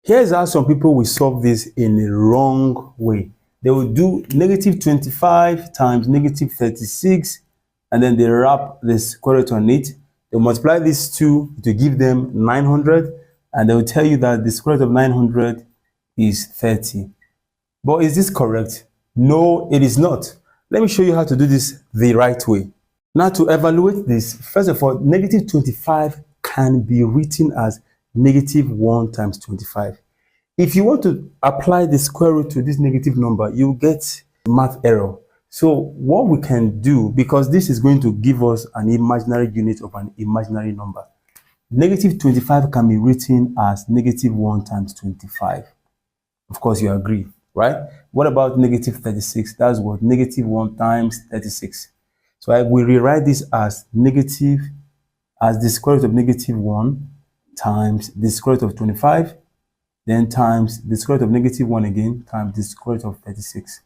Here's how some people will solve this in a wrong way. They will do negative 25 times negative 36, and then they wrap the square root on it. They multiply these two to give them 900, and they will tell you that the square root of 900 is 30. But is this correct? No, it is not. Let me show you how to do this the right way. Now, to evaluate this, first of all, negative 25 can be written as negative 1 times 25. If you want to apply the square root to this negative number, you get math error. So what we can do, because this is going to give us an imaginary unit of an imaginary number, negative 25 can be written as negative 1 times 25. Of course, you agree, right? What about negative 36? That's what? Negative 1 times 36. So I will rewrite this as negative, as the square root of negative 1 times the square root of 25, then times the square root of negative 1 again, times the square root of 36.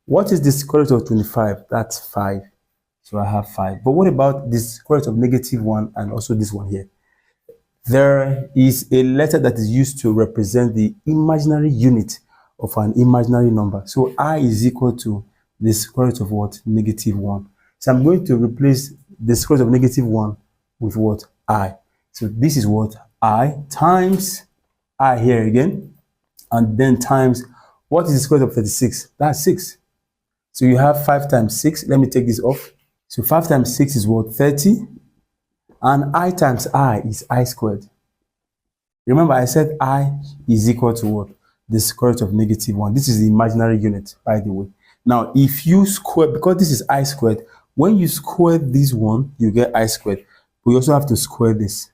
What is the square root of 25? That's 5. So I have 5. But what about the square root of negative 1 and also this one here? There is a letter that is used to represent the imaginary unit of an imaginary number. So I is equal to the square root of what? Negative 1. So I'm going to replace the square root of negative 1 with what? I. So this is what? I times I here again, and then times, what is the square root of 36? That's 6. So you have 5 times 6. Let me take this off. So 5 times 6 is what? 30. And I times I is I squared. Remember, I said I is equal to what? The square root of negative 1. This is the imaginary unit, by the way. Now, if you square, because this is I squared, when you square this one, you get I squared. But you also have to square this.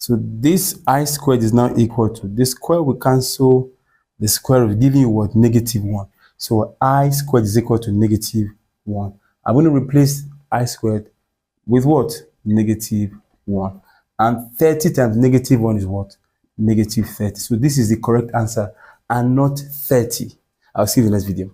So this I squared is now equal to, this square will cancel the square root, giving you what? Negative 1. So I squared is equal to negative 1. I'm going to replace I squared with what? Negative 1. And 30 times negative 1 is what? Negative 30. So this is the correct answer and not 30. I'll see you in the next video.